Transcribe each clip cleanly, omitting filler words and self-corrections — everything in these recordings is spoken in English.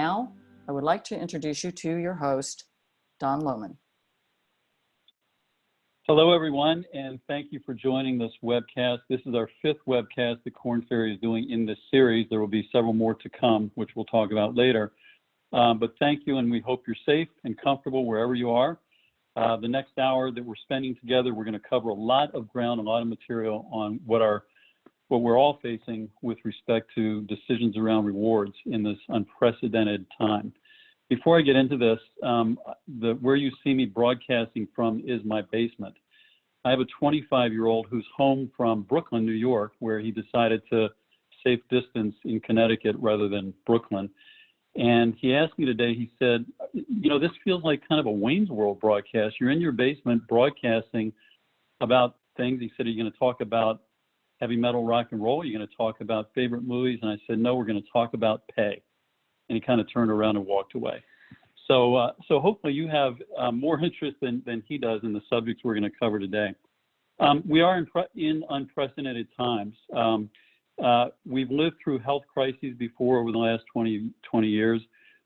now, I would like to introduce you to your host, Don Lohman. Hello, everyone, and thank you for joining this webcast. This is our 5th webcast that Korn Ferry is doing in this series. There will be several more to come, which we'll talk about later. But thank you, and we hope you're safe and comfortable wherever you are. The next hour that we're spending together, we're going to cover a lot of ground, a lot of material on what we're all facing with respect to decisions around rewards in this unprecedented time. Before I get into this, where you see me broadcasting from is my basement. I have a 25-year-old who's home from Brooklyn, New York, where he decided to safe distance in Connecticut rather than Brooklyn. And he asked me today, he said, you know, this feels like kind of a Wayne's World broadcast. You're in your basement broadcasting about things. He said, are you going to talk about heavy metal, rock and roll? Are you going to talk about favorite movies? And I said, no, we're going to talk about pay. And he kind of turned around and walked away. So hopefully you have more interest than he does in the subjects we're going to cover today. We are in unprecedented times. We've lived through health crises before over the last 20 years.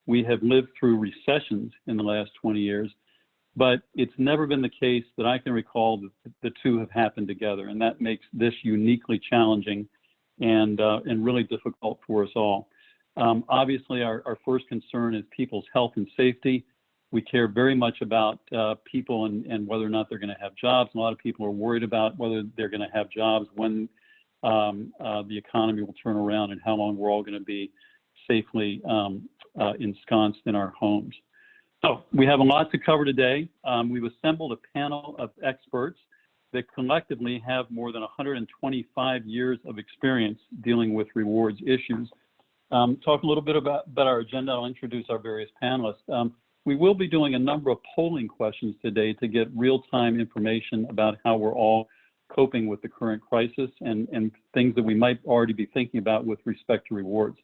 We have lived through recessions in the last 20 years, but it's never been the case that I can recall that the two have happened together, and that makes this uniquely challenging and really difficult for us all. Obviously, our first concern is people's health and safety. We care very much about people and whether or not they're going to have jobs. A lot of people are worried about whether they're going to have jobs when the economy will turn around and how long we're all going to be safely ensconced in our homes. So we have a lot to cover today. We've assembled a panel of experts that collectively have more than 125 years of experience dealing with rewards issues. Talk a little bit about our agenda. I'll introduce our various panelists. We will be doing a number of polling questions today to get real-time information about how we're all coping with the current crisis and things that we might already be thinking about with respect to rewards.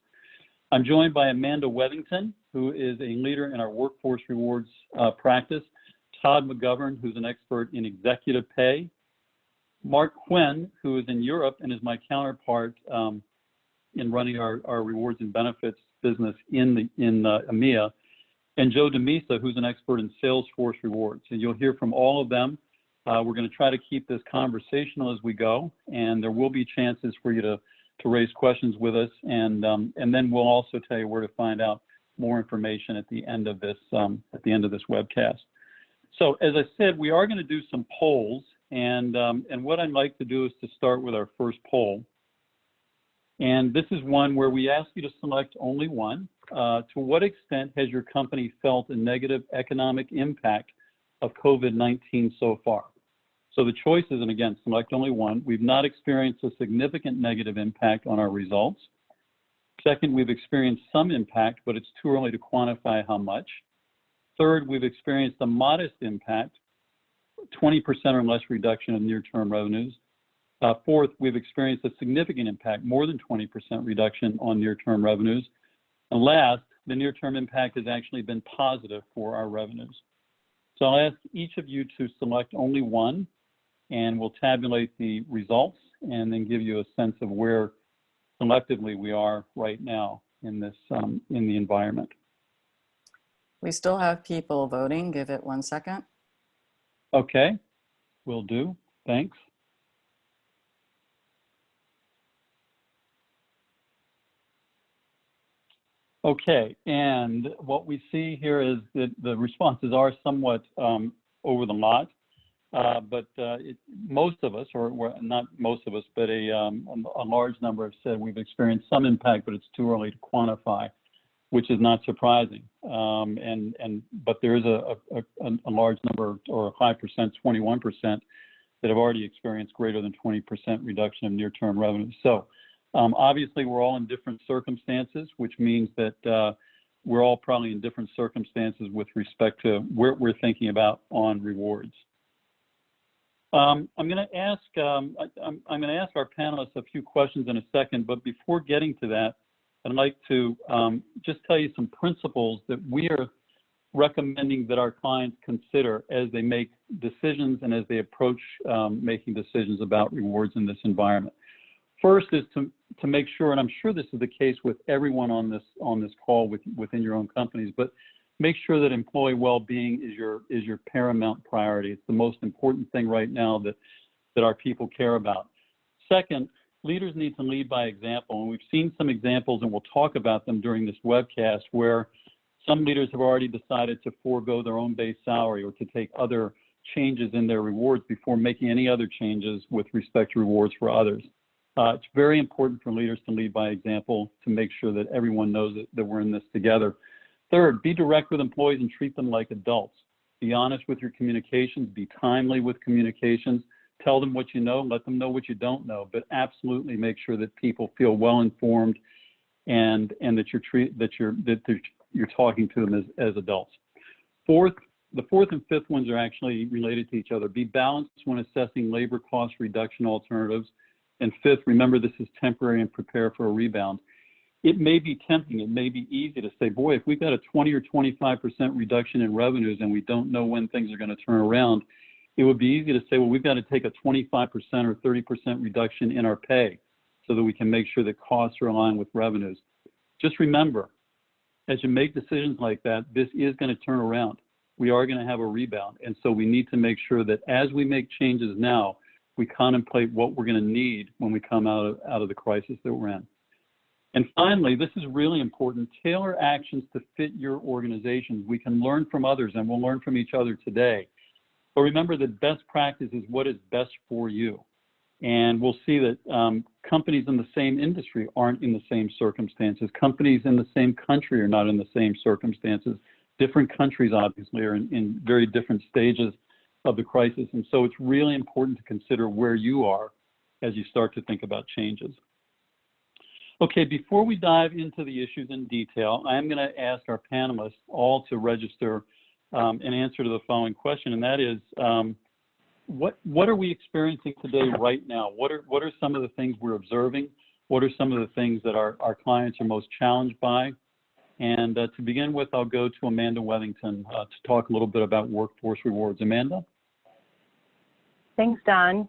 I'm joined by Amanda Wethington, who is a leader in our workforce rewards practice, Todd McGovern, who's an expert in executive pay, Mark Quinn, who is in Europe and is my counterpart in running our rewards and benefits business in EMEA, and Joe DeMisa, who's an expert in Salesforce rewards. And you'll hear from all of them. We're going to try to keep this conversational as we go, and there will be chances for you to raise questions with us, and then we'll also tell you where to find out more information at the end of this webcast. So as I said, we are going to do some polls, and what I'd like to do is to start with our first poll. And this is one where we ask you to select only one. To what extent has your company felt a negative economic impact of COVID-19 so far? So the choices, and again, select only one. We've not experienced a significant negative impact on our results. Second, we've experienced some impact, but it's too early to quantify how much. Third, we've experienced a modest impact, 20% or less reduction in near-term revenues. Fourth, we've experienced a significant impact, more than 20% reduction on near-term revenues. And last, the near-term impact has actually been positive for our revenues. So I'll ask each of you to select only one, and we'll tabulate the results and then give you a sense of where collectively we are right now in this in the environment. We still have people voting. Give it 1 second. Okay, will do. Thanks. Okay, and what we see here is that the responses are somewhat over the lot, but most of us, or not most of us, but a large number have said we've experienced some impact, but it's too early to quantify, which is not surprising. But there is a large number, or a high percent, 21%, that have already experienced greater than 20% reduction of near-term revenue. So. Obviously, we're all in different circumstances, which means that we're all probably in different circumstances with respect to where we're thinking about on rewards. I'm going to ask our panelists a few questions in a second, but before getting to that, I'd like to just tell you some principles that we are recommending that our clients consider as they make decisions and as they approach making decisions about rewards in this environment. First is to make sure, and I'm sure this is the case with everyone on this call within your own companies, but make sure that employee well-being is your paramount priority. It's the most important thing right now that our people care about. Second, leaders need to lead by example, and we've seen some examples, and we'll talk about them during this webcast, where some leaders have already decided to forego their own base salary or to take other changes in their rewards before making any other changes with respect to rewards for others. It's very important for leaders to lead by example to make sure that everyone knows that we're in this together. Third, be direct with employees and treat them like adults. Be honest with your communications, be timely with communications, tell them what you know, let them know what you don't know, but absolutely make sure that people feel well informed and that you're talking to them as adults. The fourth and fifth ones are actually related to each other. Be balanced when assessing labor cost reduction alternatives. And fifth, remember this is temporary and prepare for a rebound. It may be tempting, it may be easy to say, boy, if we've got a 20 or 25% reduction in revenues and we don't know when things are going to turn around, it would be easy to say, well, we've got to take a 25% or 30% reduction in our pay so that we can make sure that costs are aligned with revenues. Just remember, as you make decisions like that, this is going to turn around. We are going to have a rebound. And so we need to make sure that as we make changes now, we contemplate what we're going to need when we come out of the crisis that we're in. And finally, this is really important, tailor actions to fit your organization. We can learn from others, and we'll learn from each other today. But remember that best practice is what is best for you. And we'll see that companies in the same industry aren't in the same circumstances. Companies in the same country are not in the same circumstances. Different countries, obviously, are in very different stages of the crisis. And so it's really important to consider where you are as you start to think about changes. Okay, before we dive into the issues in detail, I'm going to ask our panelists all to register an answer to the following question, and that is, what are we experiencing today right now? What are some of the things we're observing? What are some of the things that our clients are most challenged by? And to begin with, I'll go to Amanda Wethington to talk a little bit about workforce rewards. Amanda? Thanks, Don.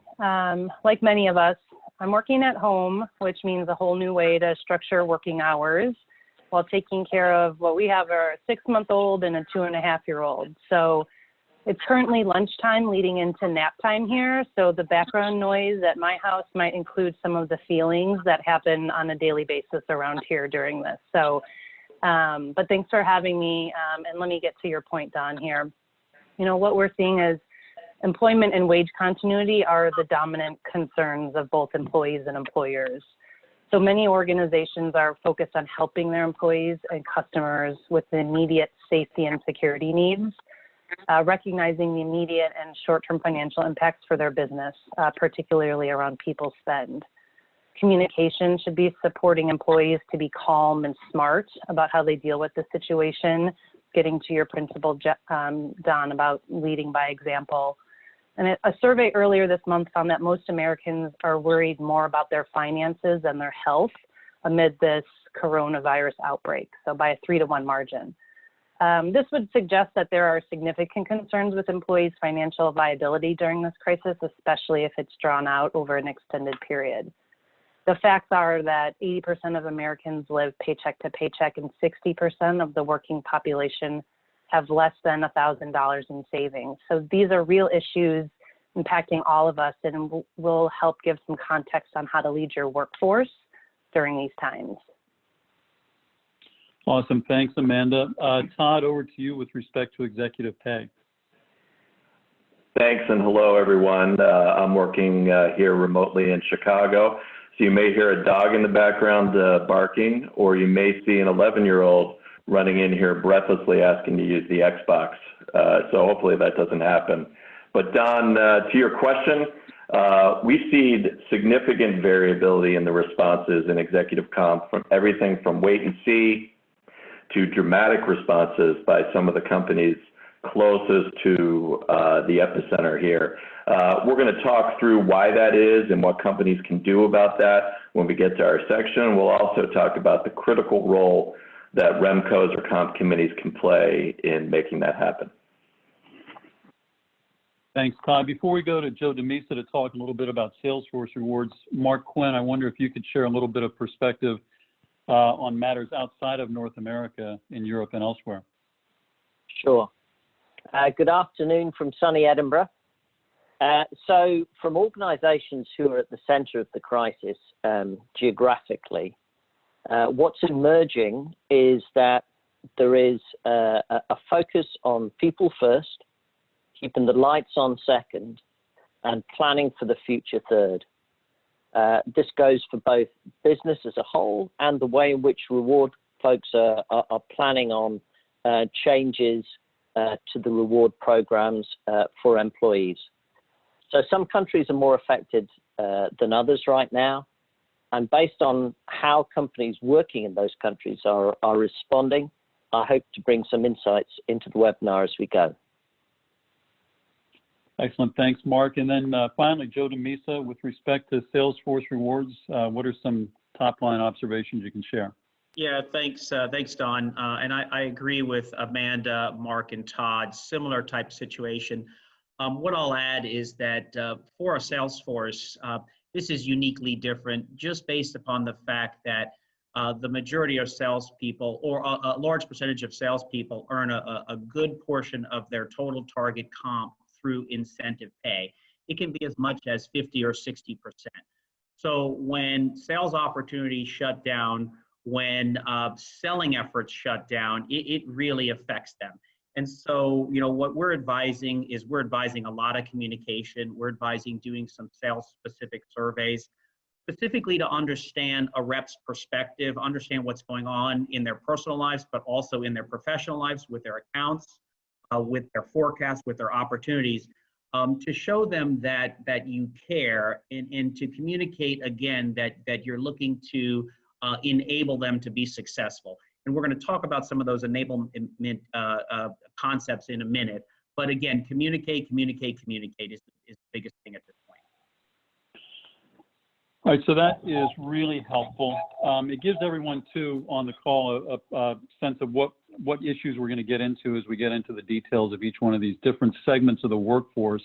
Like many of us, I'm working at home, which means a whole new way to structure working hours while taking care of what we have a 6-month-old and a 2.5-year-old. So it's currently lunchtime leading into nap time here. So the background noise at my house might include some of the feelings that happen on a daily basis around here during this. So, but thanks for having me. And let me get to your point, Don, here. You know, what we're seeing is employment and wage continuity are the dominant concerns of both employees and employers. So many organizations are focused on helping their employees and customers with the immediate safety and security needs, recognizing the immediate and short-term financial impacts for their business, particularly around people spend. Communication should be supporting employees to be calm and smart about how they deal with the situation, getting to your principle, Don, about leading by example. And a survey earlier this month found that most Americans are worried more about their finances and their health amid this coronavirus outbreak, so by a 3-to-1 margin. This would suggest that there are significant concerns with employees' financial viability during this crisis, especially if it's drawn out over an extended period. The facts are that 80% of Americans live paycheck to paycheck and 60% of the working population have less than $1,000 in savings. So these are real issues impacting all of us, and will help give some context on how to lead your workforce during these times. Awesome, thanks, Amanda. Todd, over to you with respect to executive pay. Thanks, and hello, everyone. I'm working here remotely in Chicago. So you may hear a dog in the background barking, or you may see an 11-year-old running in here breathlessly asking to use the Xbox. So hopefully that doesn't happen. But Don, to your question, we see significant variability in the responses in executive comp, from everything from wait and see to dramatic responses by some of the companies closest to the epicenter here. We're going to talk through why that is and what companies can do about that when we get to our section. We'll also talk about the critical role that REMCOs or comp committees can play in making that happen. Thanks, Todd. Before we go to Joe DeMisa to talk a little bit about Salesforce rewards, Mark Quinn, I wonder if you could share a little bit of perspective on matters outside of North America, in Europe and elsewhere. Sure. Good afternoon from sunny Edinburgh. So from organizations who are at the center of the crisis geographically, what's emerging is that there is a focus on people first, keeping the lights on second, and planning for the future third. This goes for both business as a whole and the way in which reward folks are planning on changes to the reward programs for employees. So some countries are more affected than others right now. And based on how companies working in those countries are responding, I hope to bring some insights into the webinar as we go. Excellent. Thanks, Mark. And then finally, Joe DeMisa, with respect to Salesforce rewards, what are some top-line observations you can share? Yeah, thanks, Don. And I agree with Amanda, Mark, and Todd. Similar type situation. What I'll add is that for a Salesforce, this is uniquely different just based upon the fact that the majority of salespeople, or a large percentage of salespeople, earn a good portion of their total target comp through incentive pay. It can be as much as 50 or 60%. So when sales opportunities shut down, when selling efforts shut down, it really affects them. And so, you know, what we're advising is we're advising a lot of communication. We're advising doing some sales-specific surveys, specifically to understand a rep's perspective, understand what's going on in their personal lives, but also in their professional lives with their accounts, with their forecasts, with their opportunities, to show them that you care, and to communicate again that you're looking to enable them to be successful. And we're going to talk about some of those enablement concepts in a minute. But again, communicate is the biggest thing at this point. All right, so that is really helpful. It gives everyone, too, on the call a sense of what issues we're going to get into as we get into the details of each one of these different segments of the workforce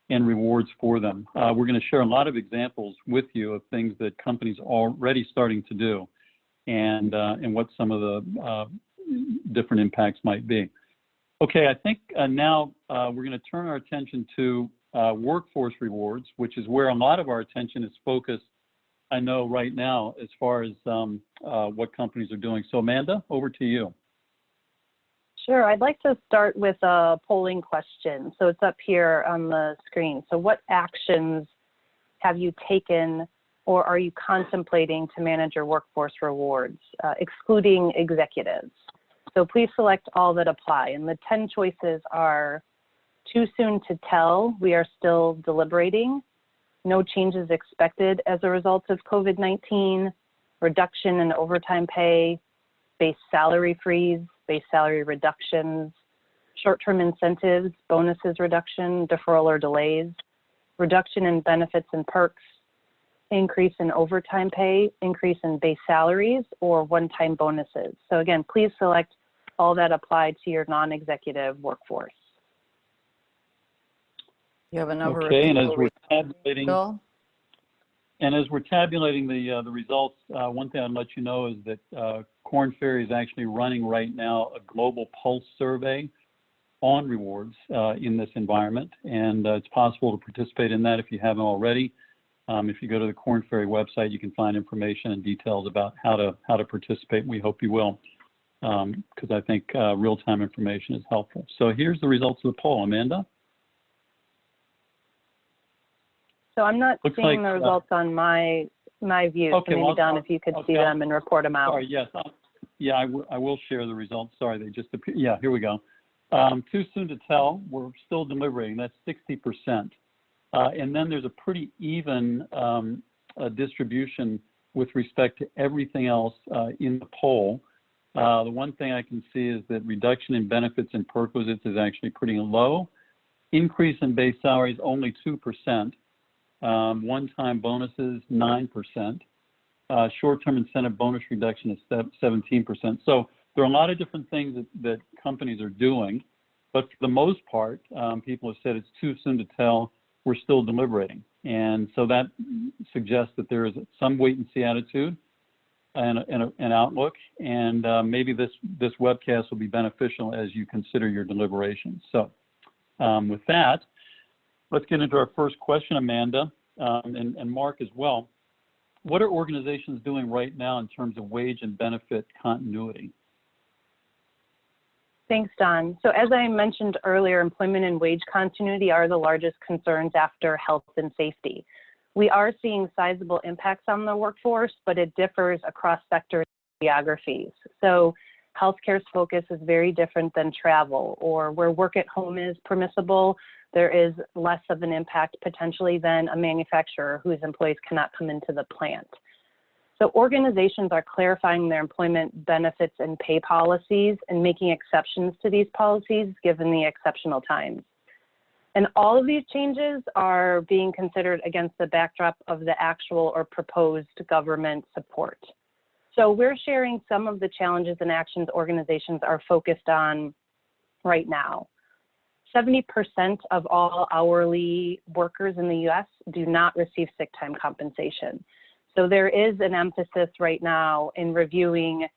and rewards for them. We're going to share a lot of examples with you of things that companies are already starting to do, and what some of the different impacts might be. Okay, I think now we're going to turn our attention to workforce rewards, which is where a lot of our attention is focused, I know, right now, as far as what companies are doing. So Amanda, over to you. Sure, I'd like to start with a polling question. So it's up here on the screen. So what actions have you taken or are you contemplating to manage your workforce rewards, excluding executives? So please select all that apply. And the 10 choices are: too soon to tell, we are still deliberating, no changes expected as a result of COVID-19, reduction in overtime pay, base salary freeze, base salary reductions, short-term incentives, bonuses reduction, deferral or delays, reduction in benefits and perks, increase in overtime pay, increase in base salaries, or one-time bonuses. So again, please select all that apply to your non-executive workforce. You have a number of Okay, and people as we're tabulating, Bill? and as we're tabulating the results, one thing I'd let you know is that Korn Ferry is actually running right now a global pulse survey on rewards in this environment, and it's possible to participate in that if you haven't already. If you go to the Korn Ferry website, you can find information and details about how to participate. We hope you will, because I think real-time information is helpful. So here's the results of the poll. Amanda? So I'm not Looks seeing like, the results on my view. Okay, so maybe well, Don, if you could see them and report them out. Sorry, yes. Yeah, I will share the results. Sorry, they just appeared. Yeah, here we go. Too soon to tell. We're still deliberating. That's 60%. And then there's a pretty even distribution with respect to everything else in the poll. The one thing I can see is that reduction in benefits and perquisites is actually pretty low. Increase in base salaries, only 2%. One-time bonuses, 9%. Short-term incentive bonus reduction is 17%. So there are a lot of different things that companies are doing. But for the most part, people have said it's too soon to tell. We're still deliberating. And so that suggests that there is some wait and see attitude and an outlook. And maybe this webcast will be beneficial as you consider your deliberations. So with that, let's get into our first question, Amanda, and Mark as well. What are organizations doing right now in terms of wage and benefit continuity? Thanks, Don. So as I mentioned earlier, employment and wage continuity are the largest concerns after health and safety. We are seeing sizable impacts on the workforce, but it differs across sectors and geographies. So healthcare's focus is very different than travel, or where work at home is permissible, there is less of an impact potentially than a manufacturer whose employees cannot come into the plant. So organizations are clarifying their employment benefits and pay policies and making exceptions to these policies given the exceptional times. And all of these changes are being considered against the backdrop of the actual or proposed government support. So we're sharing some of the challenges and actions organizations are focused on right now. 70% of all hourly workers in the US do not receive sick time compensation. So there is an emphasis right now in reviewing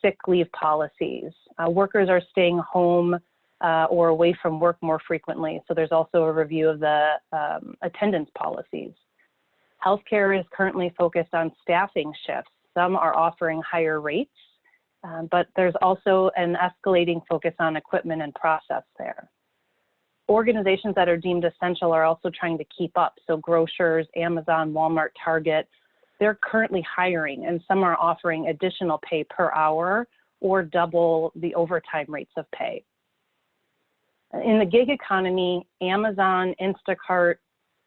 sick leave policies. Workers are staying home or away from work more frequently. So there's also a review of the attendance policies. Healthcare is currently focused on staffing shifts. Some are offering higher rates, but there's also an escalating focus on equipment and process there. Organizations that are deemed essential are also trying to keep up. So grocers, Amazon, Walmart, Target, they're currently hiring, and some are offering additional pay per hour or double the overtime rates of pay. In the gig economy, Amazon, Instacart,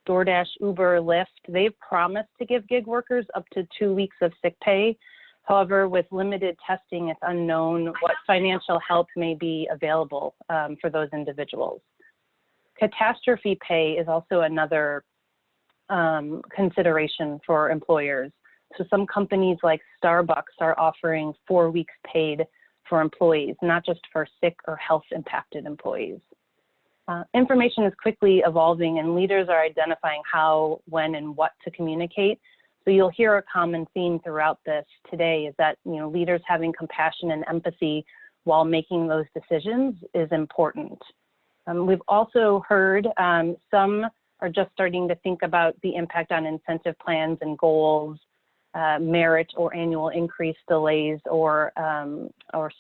DoorDash, Uber, Lyft, they've promised to give gig workers up to 2 weeks of sick pay. However, with limited testing, it's unknown what financial help may be available for those individuals. Catastrophe pay is also another consideration for employers. So some companies like Starbucks are offering 4 weeks paid for employees, not just for sick or health impacted employees. Information is quickly evolving and leaders are identifying how, when, and what to communicate. So you'll hear a common theme throughout this today is that leaders having compassion and empathy while making those decisions is important. We've also heard some are just starting to think about the impact on incentive plans and goals, merit or annual increase delays or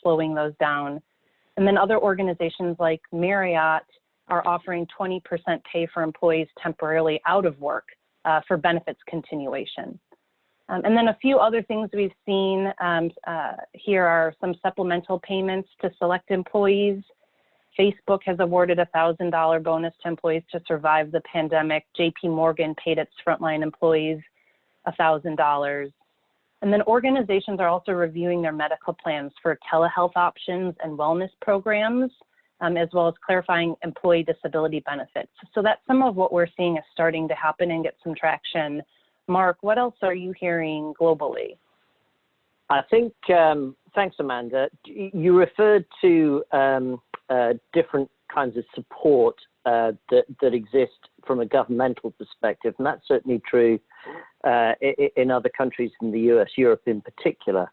slowing those down. And then other organizations like Marriott are offering 20% pay for employees temporarily out of work for benefits continuation. And then a few other things we've seen here are some supplemental payments to select employees. Facebook has awarded a $1,000 bonus to employees to survive the pandemic. JP Morgan paid its frontline employees $1,000. And then organizations are also reviewing their medical plans for telehealth options and wellness programs, as well as clarifying employee disability benefits. So that's some of what we're seeing is starting to happen and get some traction. Mark, what else are you hearing globally? I think, thanks, Amanda. You referred to different kinds of support that exist from a governmental perspective, and that's certainly true in other countries in the US, Europe in particular,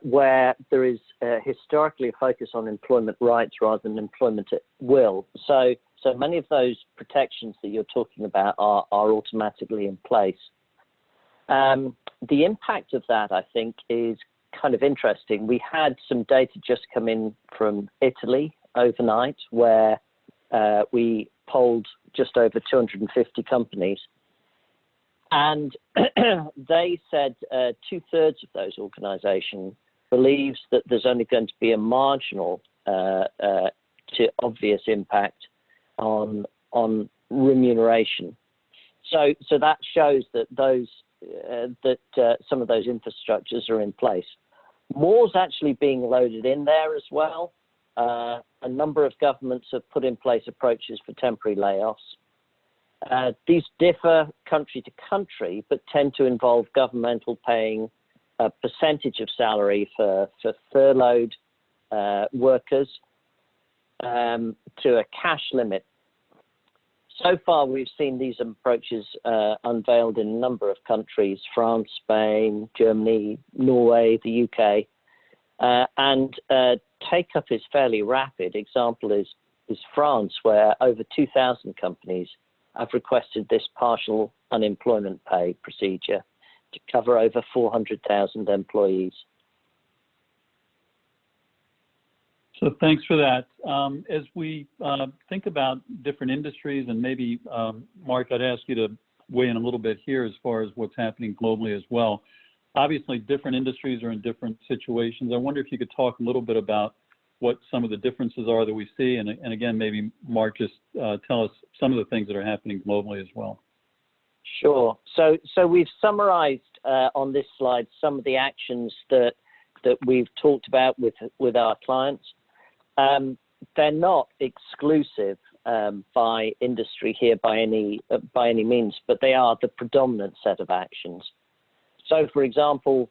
where there is historically a focus on employment rights rather than employment at will. So many of those protections that you're talking about are automatically in place. The impact of that, I think, is kind of interesting. We had some data just come in from Italy overnight where we polled just over 250 companies. And they said 2/3 of those organizations believes that there's only going to be a marginal to obvious impact on remuneration. So that shows that some of those infrastructures are in place. More's actually being loaded in there as well. A number of governments have put in place approaches for temporary layoffs. These differ country to country, but tend to involve governmental paying a percentage of salary for furloughed workers. to a cash limit. So far, we've seen these approaches unveiled in a number of countries: France, Spain, Germany, Norway, the UK, and take-up is fairly rapid. Example is France, where over 2,000 companies have requested this partial unemployment pay procedure to cover over 400,000 employees. So thanks for that. As we think about different industries, and maybe, Mark, I'd ask you to weigh in a little bit here as far as what's happening globally as well. Obviously, different industries are in different situations. I wonder if you could talk a little bit about what some of the differences are that we see, and again, maybe Mark, just tell us some of the things that are happening globally as well. Sure. So we've summarized on this slide some of the actions that we've talked about with our clients. They're not exclusive by industry here by any means, but they are the predominant set of actions. So, for example,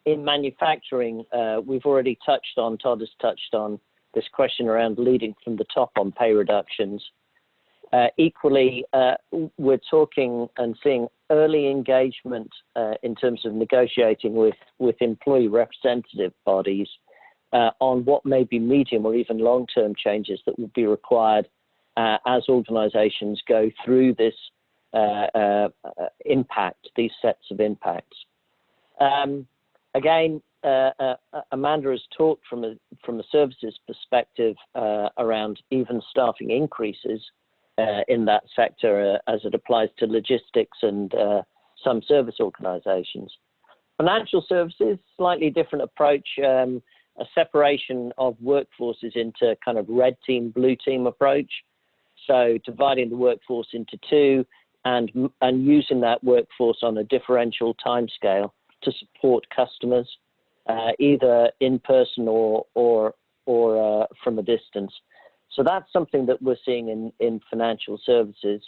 in manufacturing, we've already touched on, Todd has touched on this question around leading from the top on pay reductions. Equally, we're talking and seeing early engagement in terms of negotiating with employee representative bodies on what may be medium or even long-term changes that will be required as organizations go through this impact, these sets of impacts. Again, Amanda has talked from a services perspective around even staffing increases in that sector as it applies to logistics and some service organizations. Financial services, slightly different approach, a separation of workforces into kind of red team, blue team approach. So dividing the workforce into two and using that workforce on a differential timescale to support customers, either in person or from a distance. So that's something that we're seeing in financial services.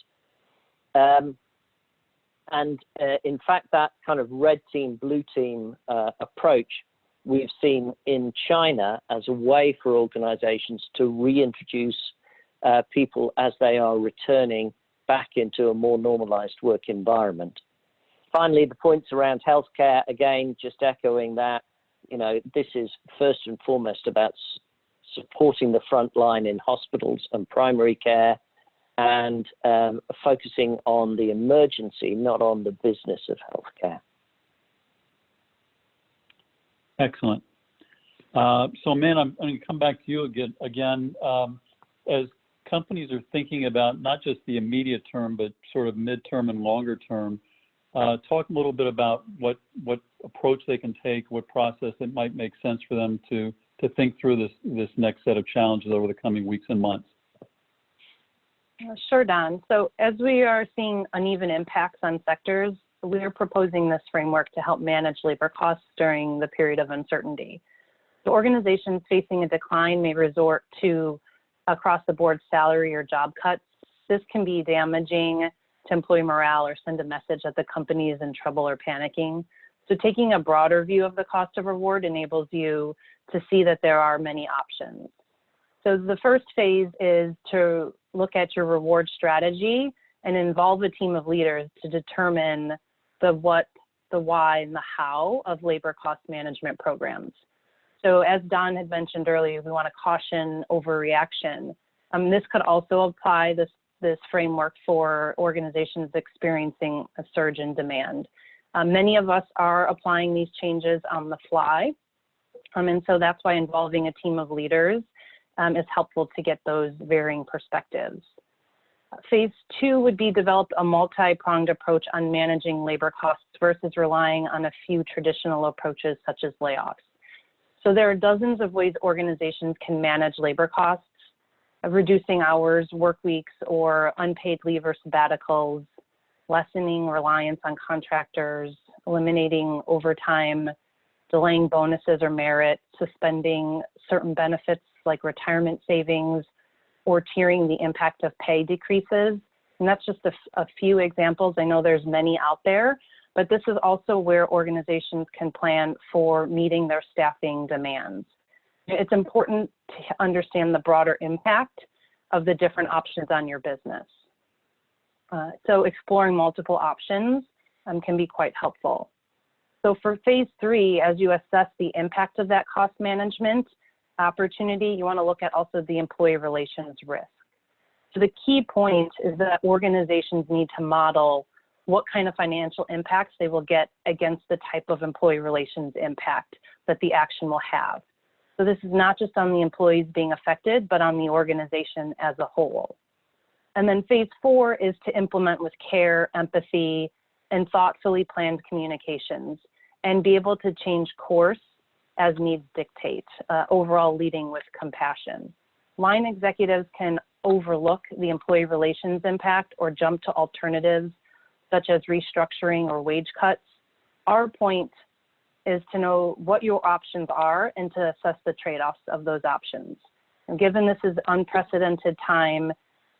And in fact, that kind of red team, blue team approach we've seen in China as a way for organizations to reintroduce people as they are returning back into a more normalized work environment. Finally, the points around healthcare, again, just echoing that, you know, this is first and foremost about supporting the front line in hospitals and primary care, and focusing on the emergency, not on the business of healthcare. Excellent. So, man, I'm going to come back to you again. As companies are thinking about not just the immediate term, but sort of midterm and longer term, talk a little bit about what approach they can take, what process it might make sense for them to think through this next set of challenges over the coming weeks and months. Sure, Don. So as we are seeing uneven impacts on sectors, we are proposing this framework to help manage labor costs during the period of uncertainty. So organizations facing a decline may resort to across-the-board salary or job cuts. This can be damaging to employee morale or send a message that the company is in trouble or panicking. So taking a broader view of the cost of reward enables you to see that there are many options. So the first phase is to look at your reward strategy and involve a team of leaders to determine the what, the why, and the how of labor cost management programs. So as Don had mentioned earlier, we want to caution overreaction. This could also apply this framework for organizations experiencing a surge in demand. Many of us are applying these changes on the fly. And so that's why involving a team of leaders is helpful to get those varying perspectives. Phase two would be develop a multi-pronged approach on managing labor costs versus relying on a few traditional approaches such as layoffs. So there are dozens of ways organizations can manage labor costs, reducing hours, work weeks, or unpaid leave or sabbaticals, lessening reliance on contractors, eliminating overtime, delaying bonuses or merit, suspending certain benefits like retirement savings, or tiering the impact of pay decreases. And that's just a few examples. I know there's many out there, but this is also where organizations can plan for meeting their staffing demands. It's important to understand the broader impact of the different options on your business. So exploring multiple options can be quite helpful. So for phase 3, as you assess the impact of that cost management opportunity, you want to look at also the employee relations risk. So the key point is that organizations need to model what kind of financial impacts they will get against the type of employee relations impact that the action will have. So this is not just on the employees being affected, but on the organization as a whole. And then phase 4 is to implement with care, empathy, and thoughtfully planned communications, and be able to change course as needs dictate, overall leading with compassion. Line executives can overlook the employee relations impact or jump to alternatives such as restructuring or wage cuts. Our point is to know what your options are and to assess the trade-offs of those options. And given this is unprecedented time,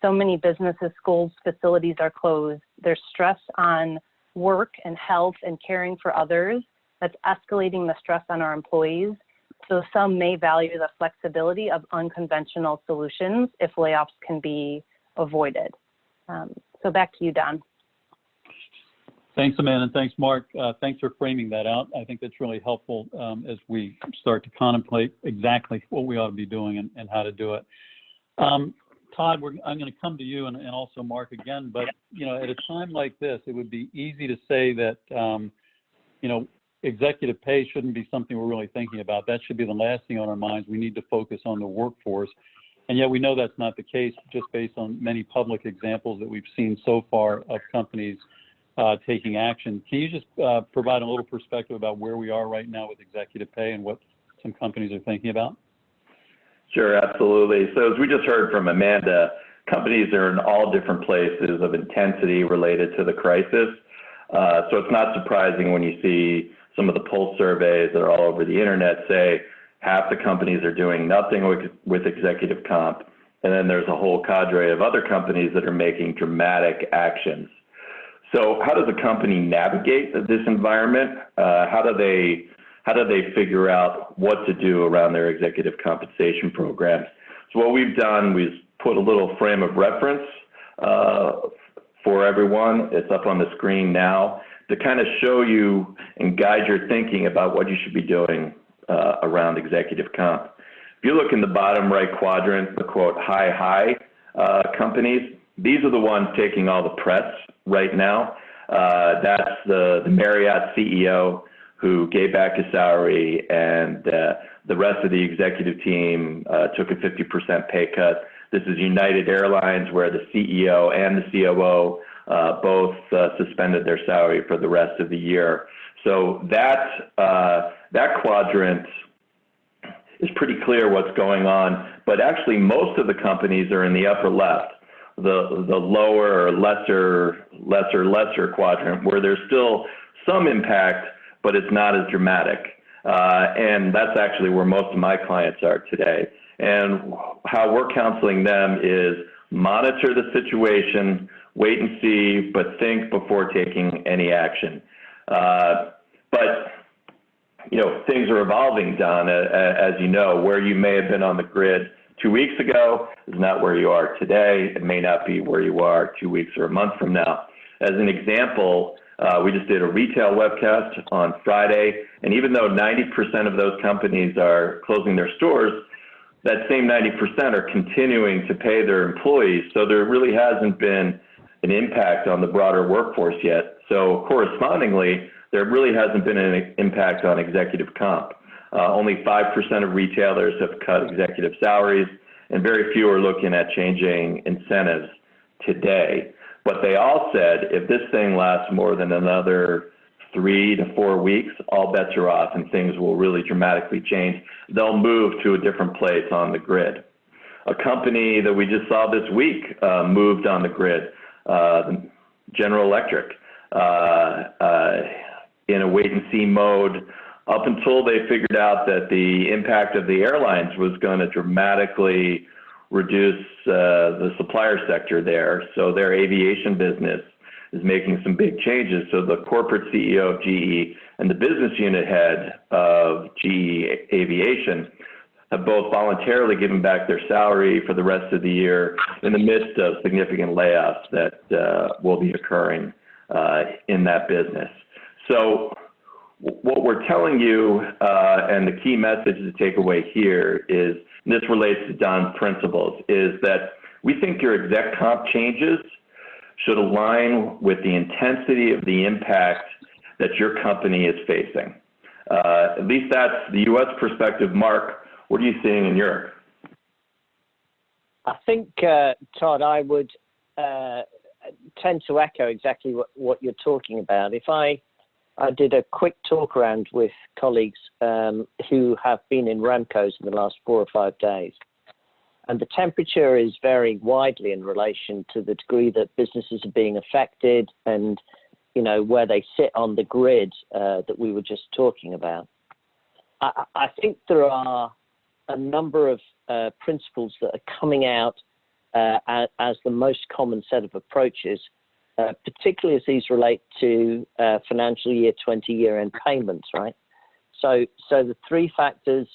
so many businesses, schools, facilities are closed. There's stress on work and health and caring for others that's escalating the stress on our employees. So some may value the flexibility of unconventional solutions if layoffs can be avoided. So back to you, Don. Thanks, Amanda, and thanks, Mark. Thanks for framing that out. I think that's really helpful as we start to contemplate exactly what we ought to be doing and how to do it. Todd, I'm going to come to you and also Mark again, but at a time like this, it would be easy to say that executive pay shouldn't be something we're really thinking about. That should be the last thing on our minds. We need to focus on the workforce, and yet we know that's not the case just based on many public examples that we've seen so far of companies taking action. Can you just provide a little perspective about where we are right now with executive pay and what some companies are thinking about? Sure, absolutely. So as we just heard from Amanda, companies are in all different places of intensity related to the crisis. So it's not surprising when you see some of the pulse surveys that are all over the internet say half the companies are doing nothing with executive comp, and then there's a whole cadre of other companies that are making dramatic actions. So how does a company navigate this environment? How do they figure out what to do around their executive compensation programs? So what we've done, we've put a little frame of reference for everyone. It's up on the screen now to kind of show you and guide your thinking about what you should be doing around executive comp. If you look in the bottom right quadrant, the quote, high companies, these are the ones taking all the press right now. That's the Marriott CEO who gave back his salary, and the rest of the executive team took a 50% pay cut. This is United Airlines, where the CEO and the COO both suspended their salary for the rest of the year. So that quadrant is pretty clear what's going on, but actually most of the companies are in the upper left, the lower or lesser quadrant, where there's still some impact, but it's not as dramatic. And that's actually where most of my clients are today. And how we're counseling them is monitor the situation, wait and see, but think before taking any action. But things are evolving, Don, as you know. Where you may have been on the grid 2 weeks ago is not where you are today. It may not be where you are 2 weeks or a month from now. As an example, we just did a retail webcast on Friday, and even though 90% of those companies are closing their stores, that same 90% are continuing to pay their employees. So there really hasn't been an impact on the broader workforce yet. So correspondingly, there really hasn't been an impact on executive comp. Only 5% of retailers have cut executive salaries, and very few are looking at changing incentives today. But they all said if this thing lasts more than another 3 to 4 weeks, all bets are off and things will really dramatically change. They'll move to a different place on the grid. A company that we just saw this week moved on the grid, General Electric, in a wait-and-see mode up until they figured out that the impact of the airlines was going to dramatically reduce the supplier sector there. So their aviation business is making some big changes. So the corporate CEO of GE and the business unit head of GE Aviation have both voluntarily given back their salary for the rest of the year in the midst of significant layoffs that will be occurring in that business. So what we're telling you, and the key message to take away here is, and this relates to Don's principles, is that we think your exec comp changes should align with the intensity of the impact that your company is facing. At least that's the U.S. perspective. Mark, what are you seeing in Europe? I think, Todd, I would tend to echo exactly what you're talking about. If I did a quick talk around with colleagues who have been in Ramcos in the last 4 or 5 days, and the temperature is varying widely in relation to the degree that businesses are being affected and, you know, where they sit on the grid that we were just talking about. I think there are a number of principles that are coming out as the most common set of approaches, particularly as these relate to financial year 20 year-end payments, right? So the 3 factors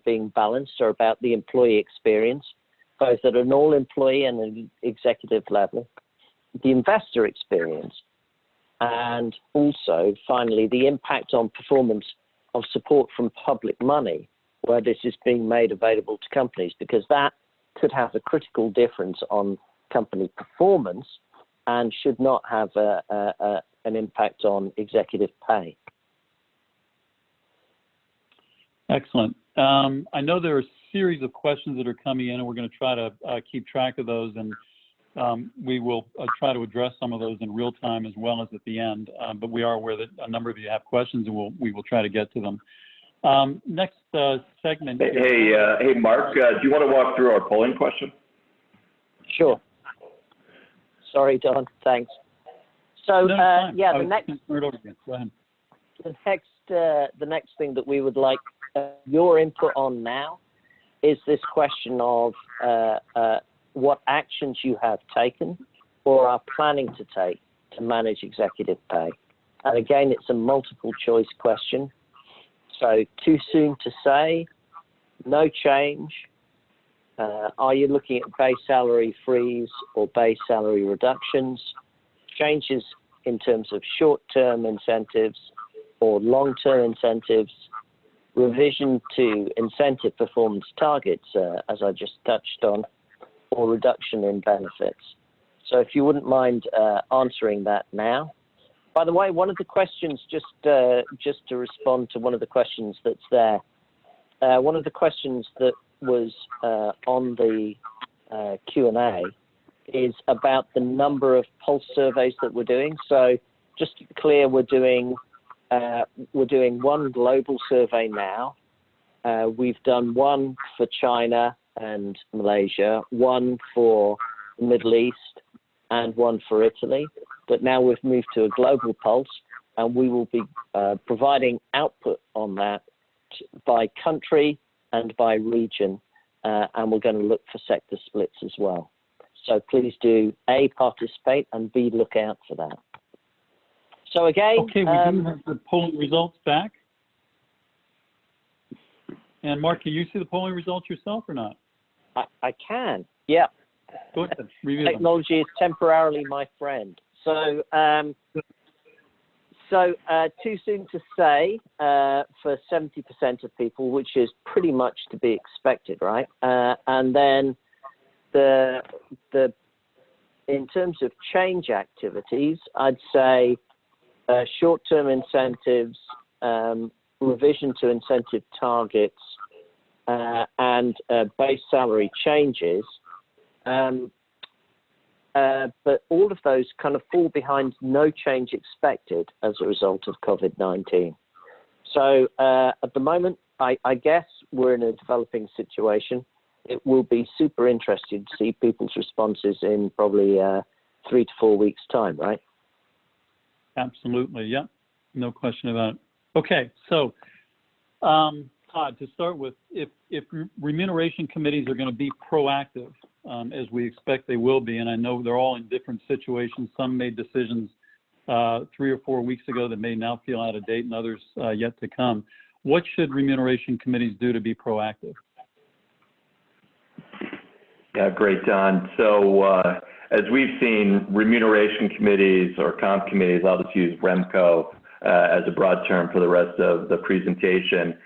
being balanced are about the employee experience, both at an all-employee and an executive level, the investor experience, and also, finally, the impact on performance of support from public money, where this is being made available to companies, because that could have a critical difference on company performance and should not have an impact on executive pay. Excellent. I know there are a series of questions that are coming in, and we're going to try to keep track of those, and we will try to address some of those in real time as well as at the end. But we are aware that a number of you have questions, and we will try to get to them. Next segment. Hey, Mark, do you want to walk through our polling question? Sure. Sorry, Don. Thanks. So, No, yeah, the next. Go ahead. The next thing that we would like your input on now is this question of what actions you have taken or are planning to take to manage executive pay. And again, it's a multiple choice question. So too soon to say, no change. Are you looking at base salary freeze or base salary reductions? Changes in terms of short-term incentives or long-term incentives? Revision to incentive performance targets, as I just touched on, or reduction in benefits. So if you wouldn't mind answering that now. By the way, one of the questions, just to respond to one of the questions that's there, one of the questions that was on the Q&A is about the number of pulse surveys that we're doing. So just to be clear, we're doing one global survey now. We've done one for China and Malaysia, one for the Middle East, and one for Italy. But now we've moved to a global pulse, and we will be providing output on that by country and by region, and we're going to look for sector splits as well. So please do A, participate, and B, look out for that. So again, okay, we do have the polling results back. And Mark, can you see the polling results yourself or not? I can, yeah. Go ahead, review Technology them. is temporarily my friend. So, too soon to say for 70% of people, which is pretty much to be expected, right? And then in terms of change activities, I'd say short-term incentives, revision to incentive targets, and base salary changes. But all of those kind of fall behind no change expected as a result of COVID-19. So at the moment, I guess we're in a developing situation. It will be super interesting to see people's responses in probably 3 to 4 weeks' time, right? Absolutely, yeah, no question about it. Okay, so Todd, to start with, if remuneration committees are going to be proactive, as we expect they will be, and I know they're all in different situations. Some made decisions 3 or 4 weeks ago that may now feel out of date, and others yet to come. What should remuneration committees do to be proactive? Yeah, great, Don. So as we've seen, remuneration committees or comp committees, I'll just use REMCO as a broad term for the rest of the presentation,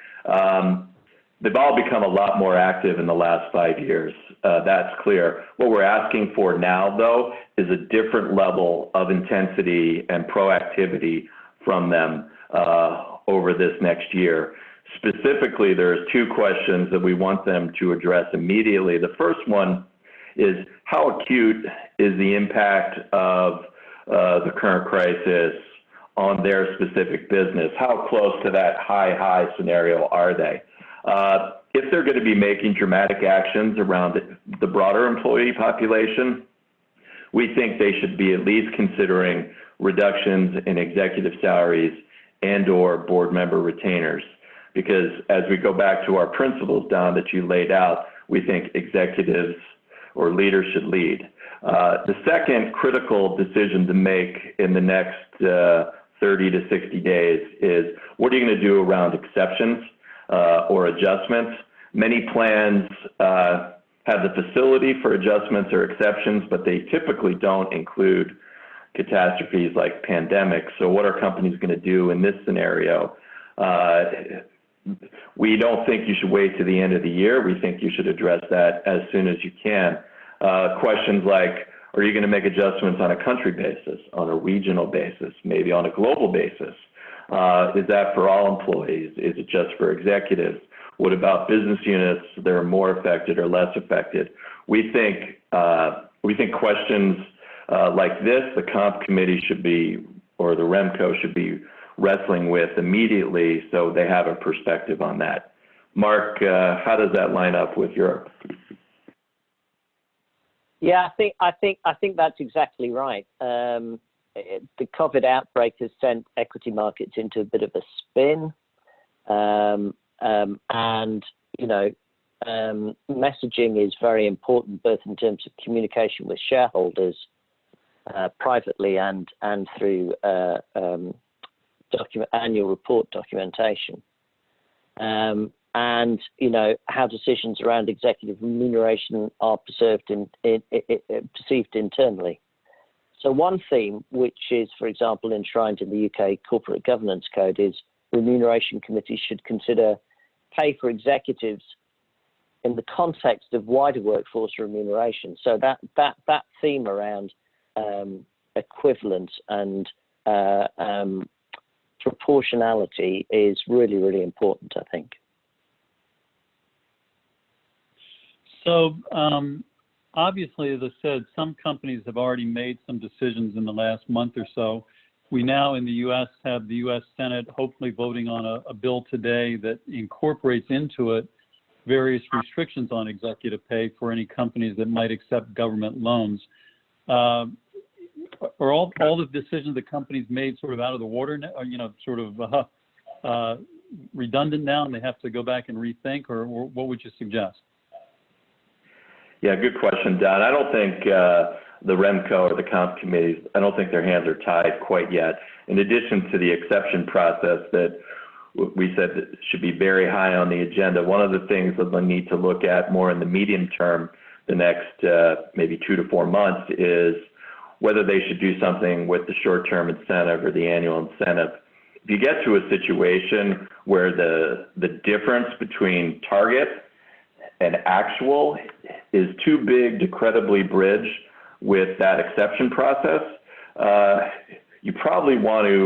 they've all become a lot more active in the last 5 years. That's clear. What we're asking for now, though, is a different level of intensity and proactivity from them over this next year. Specifically, there's two questions that we want them to address immediately. The first one is, how acute is the impact of the current crisis on their specific business? How close to that high scenario are they? If they're going to be making dramatic actions around the broader employee population, we think they should be at least considering reductions in executive salaries and/or board member retainers. Because as we go back to our principles, Don, that you laid out, we think executives or leaders should lead. The second critical decision to make in the next 30 to 60 days is, what are you going to do around exceptions or adjustments? Many plans have the facility for adjustments or exceptions, but they typically don't include catastrophes like pandemics. So what are companies going to do in this scenario? We don't think you should wait to the end of the year. We think you should address that as soon as you can. Questions like, are you going to make adjustments on a country basis, on a regional basis, maybe on a global basis? Is that for all employees? Is it just for executives? What about business units that are more affected or less affected? We think questions like this, the comp committee should be, or the REMCO should be wrestling with immediately, so they have a perspective on that. Mark, how does that line up with Europe? Yeah, I think that's exactly right. The COVID outbreak has sent equity markets into a bit of a spin, and messaging is very important, both in terms of communication with shareholders privately and through annual report documentation, and how decisions around executive remuneration are perceived internally. So one theme, which is, for example, enshrined in the UK Corporate Governance Code, is remuneration committees should consider pay for executives in the context of wider workforce remuneration. So that theme around equivalence and proportionality is really, really important, I think. So obviously, as I said, some companies have already made some decisions in the last month or so. We now in the U.S. have the U.S. Senate hopefully voting on a bill today that incorporates into it various restrictions on executive pay for any companies that might accept government loans. Are all the decisions the companies made sort of out of the water now, sort of redundant now, and they have to go back and rethink, or what would you suggest? Yeah, good question, Don. I don't think the REMCO or the comp committees, I don't think their hands are tied quite yet. In addition to the exception process that we said that should be very high on the agenda, one of the things that they'll need to look at more in the medium term, the next maybe 2 to 4 months, is whether they should do something with the short-term incentive or the annual incentive. If you get to a situation where the difference between target and actual is too big to credibly bridge with that exception process, you probably want to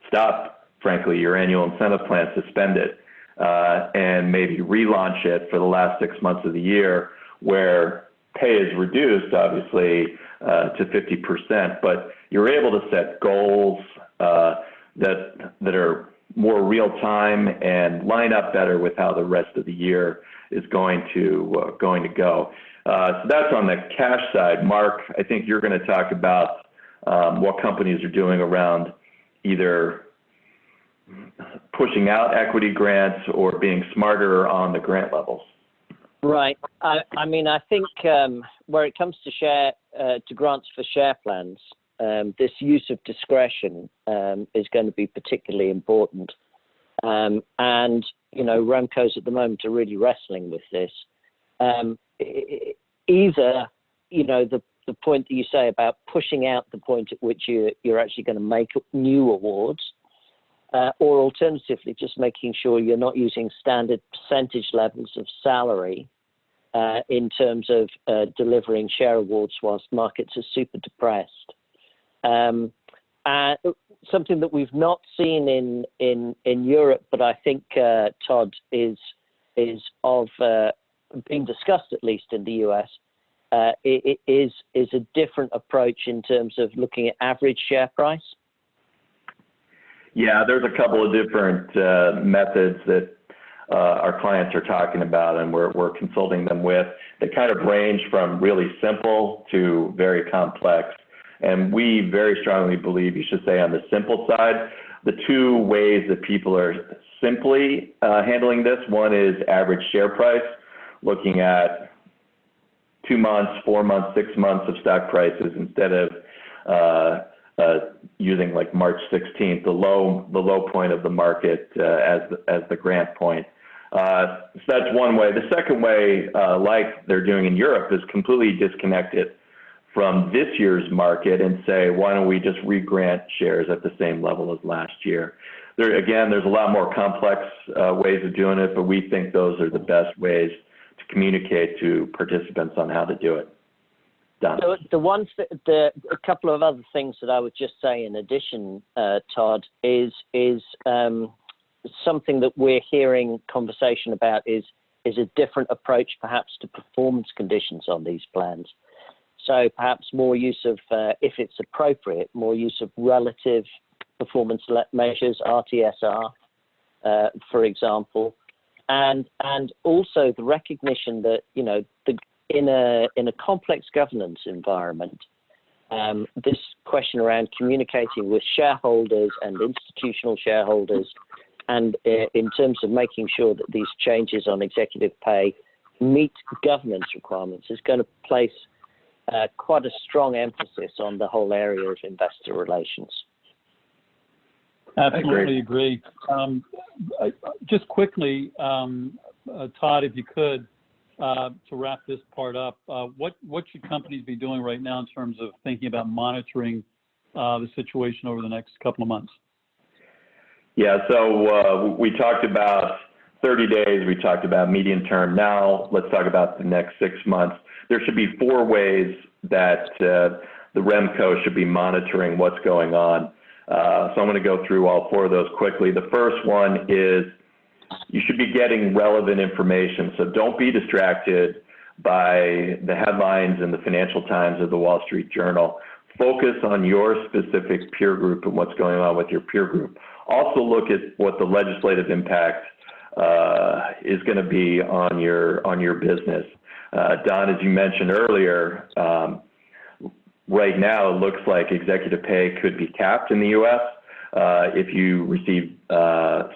stop, frankly, your annual incentive plan, suspend it, and maybe relaunch it for the last 6 months of the year, where pay is reduced, obviously, to 50%, but you're able to set goals that are more real time and line up better with how the rest of the year is going to go. So that's on the cash side. Mark, I think you're going to talk about what companies are doing around either pushing out equity grants or being smarter on the grant levels. Right. I mean, I think where it comes to grants for share plans, this use of discretion is going to be particularly important. And, REMCOs at the moment are really wrestling with this. either, you know, the point that you say about pushing out the point at which you're actually going to make new awards, or alternatively, just making sure you're not using standard percentage levels of salary in terms of delivering share awards whilst markets are super depressed. Something that we've not seen in Europe, but I think, Todd, is of being discussed, at least in the US, it is a different approach in terms of looking at average share price. Yeah, there's a couple of different methods that our clients are talking about, and we're consulting them with. They kind of range from really simple to very complex. And we very strongly believe you should say on the simple side. The two ways that people are simply handling this, one is average share price, looking at 2 months, 4 months, 6 months of stock prices instead of using like March 16th, the low point of the market as the grant point. So that's one way. The second way, like they're doing in Europe, is completely disconnect it from this year's market and say, why don't we just re-grant shares at the same level as last year? There's a lot more complex ways of doing it, but we think those are the best ways to communicate to participants on how to do it. Done. A couple of other things that I would just say in addition, Todd, is something that we're hearing conversation about is a different approach perhaps to performance conditions on these plans. So perhaps more use of, if it's appropriate, more use of relative performance measures, RTSR, for example, and also the recognition that, you know, in a complex governance environment, this question around communicating with shareholders and institutional shareholders, and in terms of making sure that these changes on executive pay meet governance requirements, is going to place quite a strong emphasis on the whole area of investor relations. Absolutely agree. Just quickly, Todd, if you could, to wrap this part up, what should companies be doing right now in terms of thinking about monitoring the situation over the next couple of months? Yeah, so we talked about 30 days, we talked about medium term. Now let's talk about the next 6 months. There should be 4 ways that the REMCO should be monitoring what's going on. So I'm going to go through all 4 of those quickly. The first one is you should be getting relevant information. So don't be distracted by the headlines in the Financial Times or the Wall Street Journal. Focus on your specific peer group and what's going on with your peer group. Also look at what the legislative impact is going to be on your business. Don, as you mentioned earlier, right now it looks like executive pay could be capped in the U.S. If you receive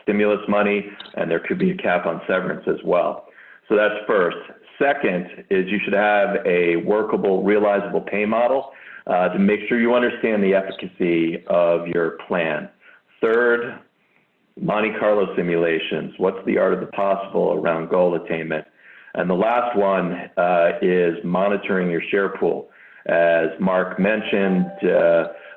stimulus money, and there could be a cap on severance as well. So that's first. Second is you should have a workable, realizable pay model to make sure you understand the efficacy of your plan. Third, Monte Carlo simulations. What's the art of the possible around goal attainment? And the last one is monitoring your share pool. As Mark mentioned,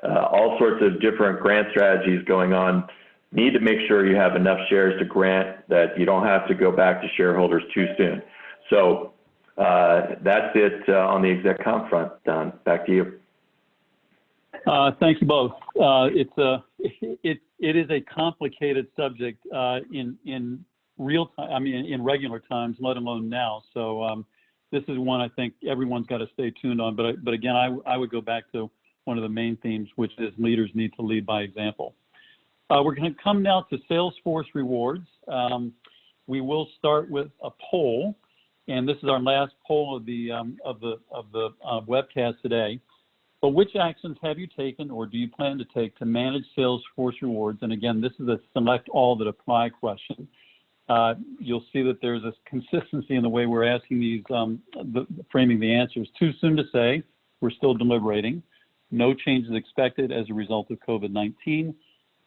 all sorts of different grant strategies going on. Need to make sure you have enough shares to grant that you don't have to go back to shareholders too soon. So that's it on the exec comp front. Don, back to you. Thank you both. It is a complicated subject in real time. I mean, in regular times, let alone now. So this is one I think everyone's got to stay tuned on. But again, I would go back to one of the main themes, which is leaders need to lead by example. We're going to come now to Salesforce rewards. We will start with a poll, and this is our last poll of the webcast today. But which actions have you taken or do you plan to take to manage Salesforce rewards? And again, this is a select all that apply question. You'll see that there's a consistency in the way we're asking these, framing the answers. Too soon to say, we're still deliberating. No changes expected as a result of COVID-19.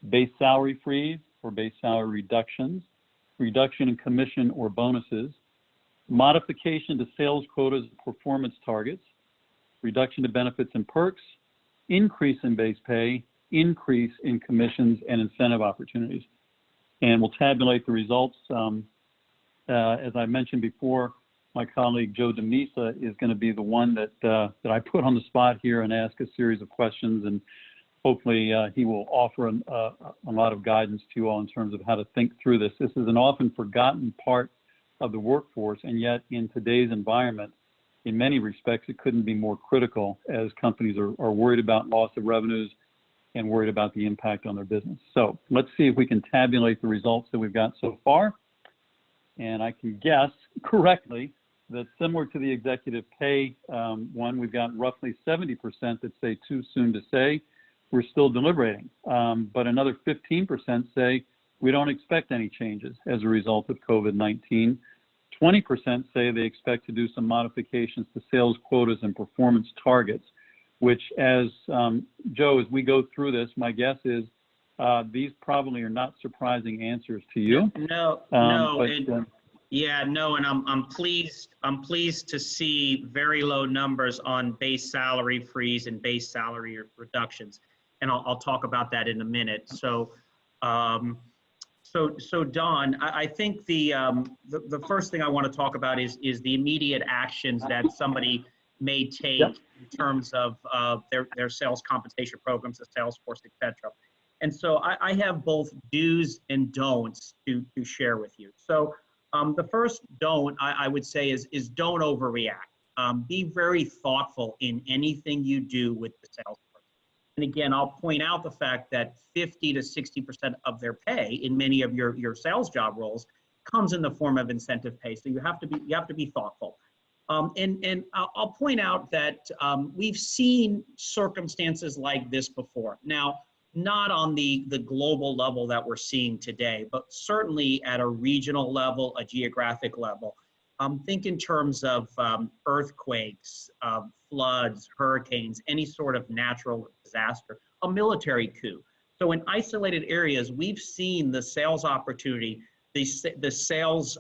Base salary freeze or base salary reductions. Reduction in commission or bonuses. modification to sales quotas and performance targets, reduction to benefits and perks, increase in base pay, increase in commissions and incentive opportunities. And we'll tabulate the results. As I mentioned before, my colleague Joe DeMisa is going to be the one that I put on the spot here and ask a series of questions, and hopefully he will offer a lot of guidance to you all in terms of how to think through this. This is an often forgotten part of the workforce, and yet in today's environment, in many respects, it couldn't be more critical as companies are worried about loss of revenues and worried about the impact on their business. So let's see if we can tabulate the results that we've got so far. And I can guess correctly that similar to the executive pay one, we've got roughly 70% that say too soon to say, we're still deliberating. But another 15% say we don't expect any changes as a result of COVID-19. 20% say they expect to do some modifications to sales quotas and performance targets, which as Joe, as we go through this, my guess is these probably are not surprising answers to you. No, and I'm pleased to see very low numbers on base salary freeze and base salary reductions, and I'll talk about that in a minute. So, so Don, I think the first thing I want to talk about is the immediate actions that somebody may take in terms of their sales compensation programs, the Salesforce, et cetera. And so I have both do's and don'ts to share with you. So the first don't I would say is don't overreact. Be very thoughtful in anything you do with the Salesforce. And again, I'll point out the fact that 50 to 60% of their pay in many of your sales job roles comes in the form of incentive pay. So you have to be thoughtful. And I'll point out that we've seen circumstances like this before. Now, not on the global level that we're seeing today, but certainly at a regional level, a geographic level. Think in terms of earthquakes, floods, hurricanes, any sort of natural disaster, a military coup. So in isolated areas, we've seen the sales opportunity, the sales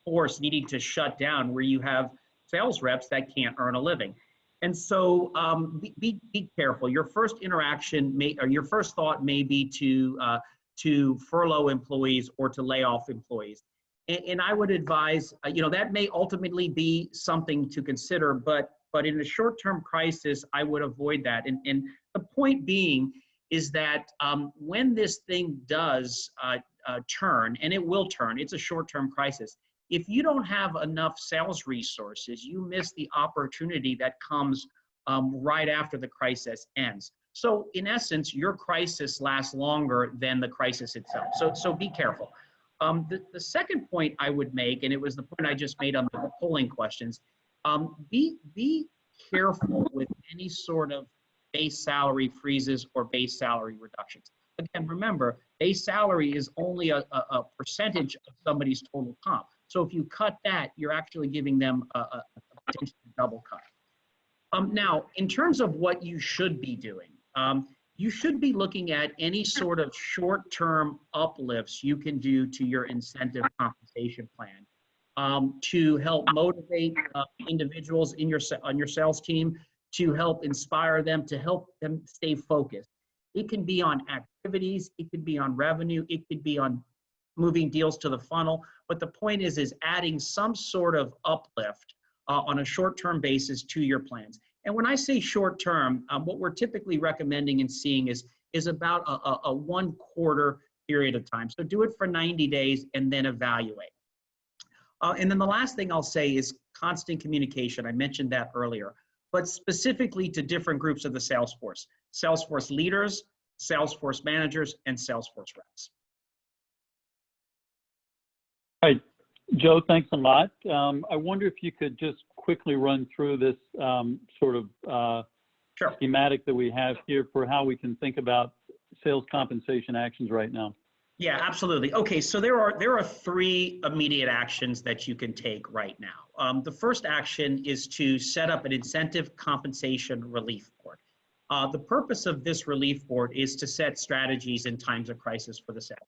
force needing to shut down where you have sales reps that can't earn a living. And so be careful. Your first interaction your first thought may be to furlough employees or to lay off employees. And I would advise, that may ultimately be something to consider, but in a short-term crisis, I would avoid that. And the point being is that when this thing does turn, and it will turn, it's a short-term crisis. If you don't have enough sales resources, you miss the opportunity that comes right after the crisis ends. So in essence, your crisis lasts longer than the crisis itself. So be careful. The second point I would make, and it was the point I just made on the polling questions, be careful with any sort of base salary freezes or base salary reductions. Again, remember, base salary is only a percentage of somebody's total comp. So if you cut that, you're actually giving them a potential double cut. Now, in terms of what you should be doing, you should be looking at any sort of short-term uplifts you can do to your incentive compensation plan to help motivate individuals on your sales team, to help inspire them, to help them stay focused. It can be on activities, it could be on revenue, it could be on moving deals to the funnel. But the point is adding some sort of uplift on a short-term basis to your plans. And when I say short-term, what we're typically recommending and seeing is about a 1 quarter period of time. So do it for 90 days and then evaluate. And then the last thing I'll say is constant communication. I mentioned that earlier, but specifically to different groups of the Salesforce. Salesforce leaders, Salesforce managers, and Salesforce reps. All right, Joe, thanks a lot. I wonder if you could just quickly run through this sort of Sure. schematic that we have here for how we can think about sales compensation actions right now. Yeah, absolutely. Okay, so there are 3 immediate actions that you can take right now. The first action is to set up an incentive compensation relief board. The purpose of this relief board is to set strategies in times of crisis for the sales.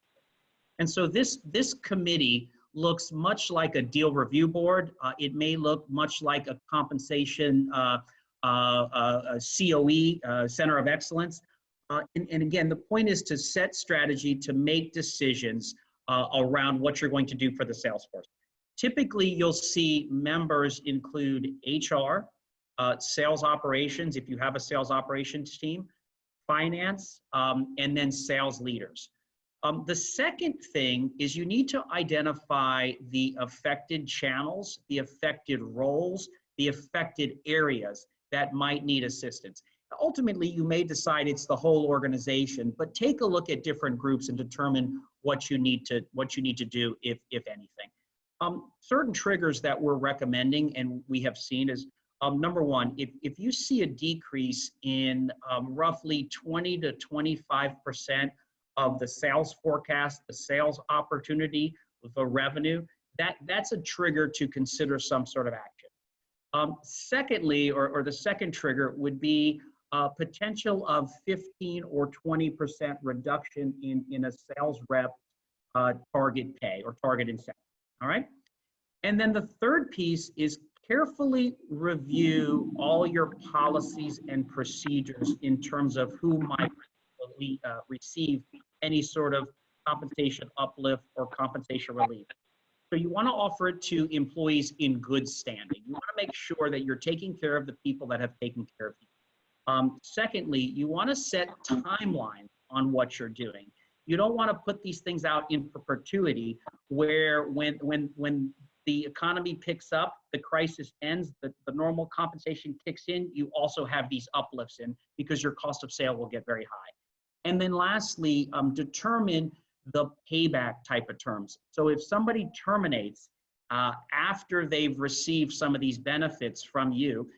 And so this committee looks much like a deal review board. It may look much like a compensation a COE, Center of Excellence. And again, the point is to set strategy to make decisions around what you're going to do for the sales force. Typically, you'll see members include HR, sales operations, if you have a sales operations team, finance, and then sales leaders. The second thing is you need to identify the affected channels, the affected roles, the affected areas that might need assistance. Ultimately, you may decide it's the whole organization, but take a look at different groups and determine what you need to do, if anything. Certain triggers that we're recommending and we have seen is, number one, if you see a decrease in roughly 20 to 25% of the sales forecast, the sales opportunity, the revenue, that's a trigger to consider some sort of action. Secondly, or the second trigger would be potential of 15 or 20% reduction in a sales rep target pay or target incentive, all right? And then the third piece is carefully review all your policies and procedures in terms of who might receive any sort of compensation uplift or compensation relief. So you want to offer it to employees in good standing. You want to make sure that you're taking care of the people that have taken care of you. Secondly, you want to set timelines on what you're doing. You don't want to put these things out in perpetuity where when the economy picks up, the crisis ends, the normal compensation kicks in, you also have these uplifts in because your cost of sale will get very high. And then lastly, determine the payback type of terms. So if somebody terminates after they've received some of these benefits from you,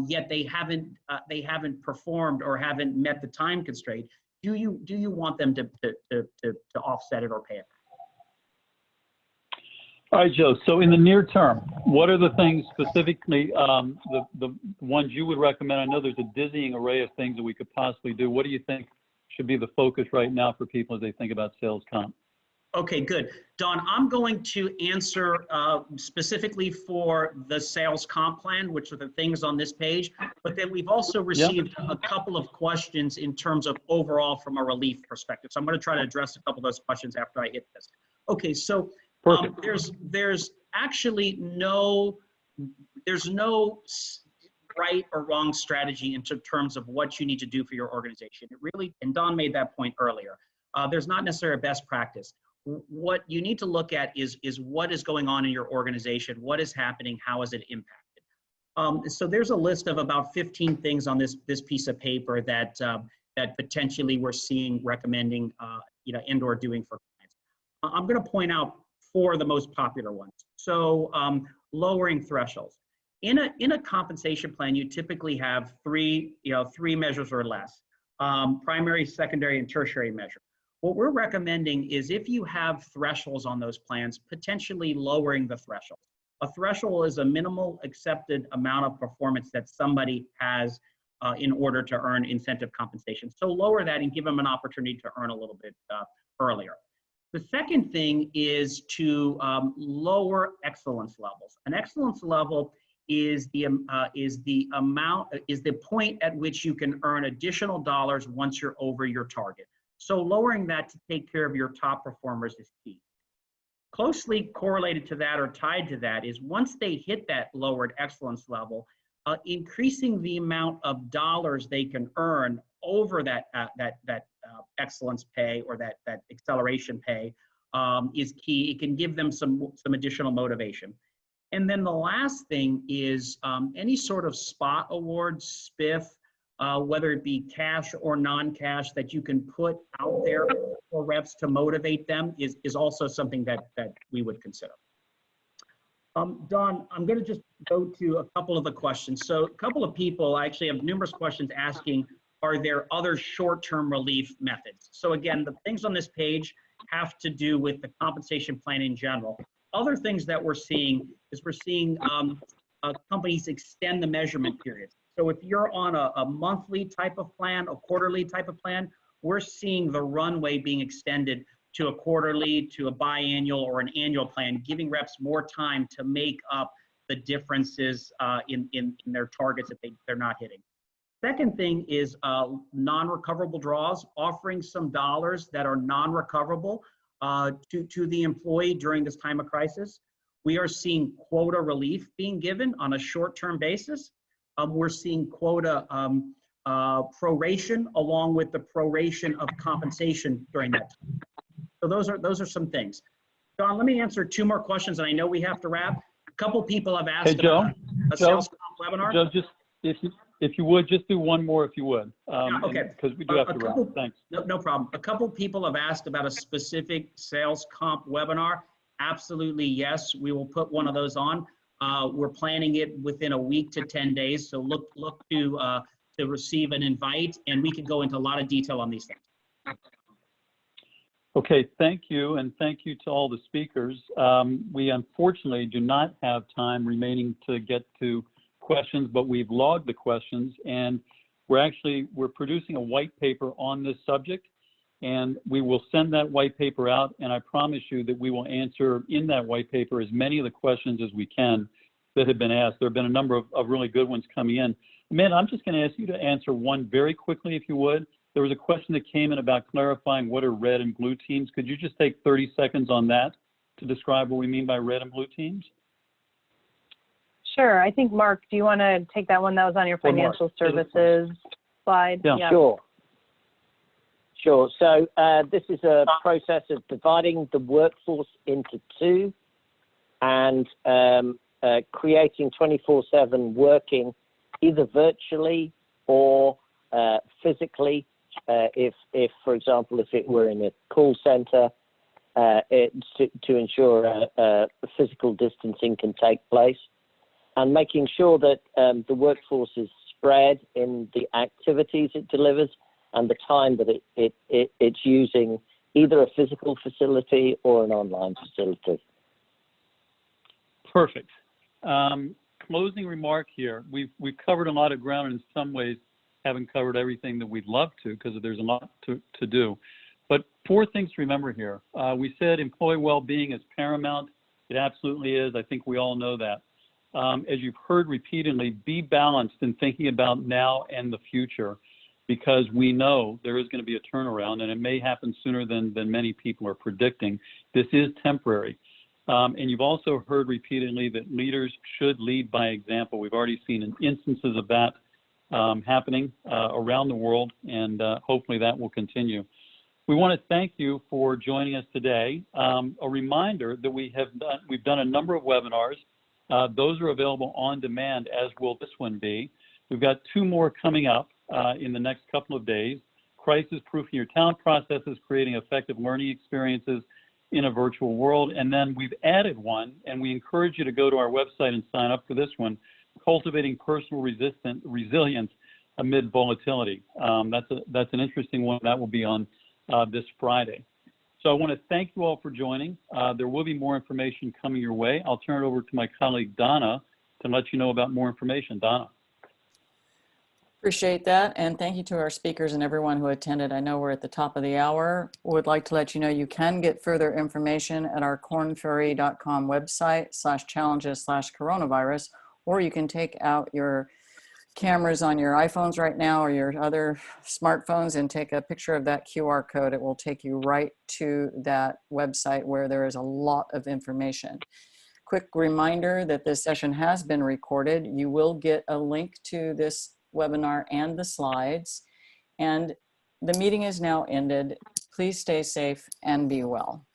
yet they haven't performed or haven't met the time constraint, do you want them to offset it or pay it back? All right, Joe. So in the near term, what are the things specifically, the ones you would recommend? I know there's a dizzying array of things that we could possibly do. What do you think should be the focus right now for people as they think about sales comp? Okay, good. Don, I'm going to answer specifically for the sales comp plan, which are the things on this page, but then we've also received a couple of questions in terms of overall from a relief perspective. So I'm going to try to address a couple of those questions after I hit this. Okay, so there's actually no right or wrong strategy in terms of what you need to do for your organization. It really, and Don made that point earlier, there's not necessarily a best practice. What you need to look at is what is going on in your organization, what is happening, how is it impacted. So there's a list of about 15 things on this piece of paper that potentially we're seeing, recommending, and or doing for clients. I'm going to point out 4 of the most popular ones. So lowering thresholds. In a compensation plan, you typically have three measures or less: primary, secondary, and tertiary measure. What we're recommending is if you have thresholds on those plans, potentially lowering the threshold. A threshold is a minimal accepted amount of performance that somebody has in order to earn incentive compensation. So lower that and give them an opportunity to earn a little bit earlier. The second thing is to lower excellence levels. An excellence level is the point at which you can earn additional dollars once you're over your target. So lowering that to take care of your top performers is key. Closely correlated to that or tied to that is once they hit that lowered excellence level, increasing the amount of dollars they can earn over that excellence pay or that acceleration pay is key. It can give them some additional motivation. And then the last thing is any sort of spot award, spiff, whether it be cash or non-cash that you can put out there for reps to motivate them is also something that we would consider. Don, I'm going to just go to a couple of the questions. So a couple of people actually have numerous questions asking, are there other short-term relief methods? So again, the things on this page have to do with the compensation plan in general. Other things that we're seeing is companies extend the measurement periods. So if you're on a monthly type of plan, a quarterly type of plan, we're seeing the runway being extended to a quarterly, to a biannual, or an annual plan, giving reps more time to make up the differences in their targets that they're not hitting. Second thing is non-recoverable draws, offering some dollars that are non-recoverable to the employee during this time of crisis. We are seeing quota relief being given on a short-term basis. We're seeing quota proration along with the proration of compensation during that time. So those are some things. Don, let me answer 2 more questions, and I know we have to wrap. A couple people have asked about a sales comp webinar. Joe, just if you would, just do one more if you would. Okay. Because we do have to wrap. Thanks. No problem. A couple people have asked about a specific sales comp webinar. Absolutely, yes. We will put one of those on. We're planning it within a week to 10 days. So look to receive an invite, and we can go into a lot of detail on these things. Okay, thank you, and thank you to all the speakers. We unfortunately do not have time remaining to get to questions, but we've logged the questions, and we're producing a white paper on this subject, and we will send that white paper out, and I promise you that we will answer in that white paper as many of the questions as we can that have been asked. There have been a number of really good ones coming in. Amanda, I'm just going to ask you to answer one very quickly, if you would. There was a question that came in about clarifying what are red and blue teams. Could you just take 30 seconds on that to describe what we mean by red and blue teams? Sure. I think, Mark, do you want to take that one that was on your financial services slide? Yeah. Sure. So this is a process of dividing the workforce into 2 and creating 24/7 working either virtually or physically. If, for example, if it were in a call center, to ensure physical distancing can take place, and making sure that the workforce is spread in the activities it delivers and the time that it's using either a physical facility or an online facility. Perfect. Closing remark here. We've covered a lot of ground, and in some ways haven't covered everything that we'd love to because there's a lot to do. But 4 things to remember here. We said employee well-being is paramount. It absolutely is. I think we all know that. As you've heard repeatedly, be balanced in thinking about now and the future, because we know there is going to be a turnaround, and it may happen sooner than many people are predicting. This is temporary. And you've also heard repeatedly that leaders should lead by example. We've already seen instances of that happening around the world, and hopefully that will continue. We want to thank you for joining us today. A reminder that we've done a number of webinars. Those are available on demand, as will this one be. We've got 2 more coming up in the next couple of days. Crisis Proofing Your Talent Processes, Creating Effective Learning Experiences in a Virtual World. And then we've added one, and we encourage you to go to our website and sign up for this one, Cultivating Personal Resilience Amid Volatility. That's an interesting one. That will be on this Friday. So I want to thank you all for joining. There will be more information coming your way. I'll turn it over to my colleague, Donna, to let you know about more information. Donna. Appreciate that, and thank you to our speakers and everyone who attended. I know we're at the top of the hour. Would like to let you know you can get further information at our kornferry.com website /challenges/coronavirus, or you can take out your cameras on your iPhones right now or your other smartphones and take a picture of that QR code. It will take you right to that website where there is a lot of information. Quick reminder that this session has been recorded. You will get a link to this webinar and the slides, and the meeting is now ended. Please stay safe and be well.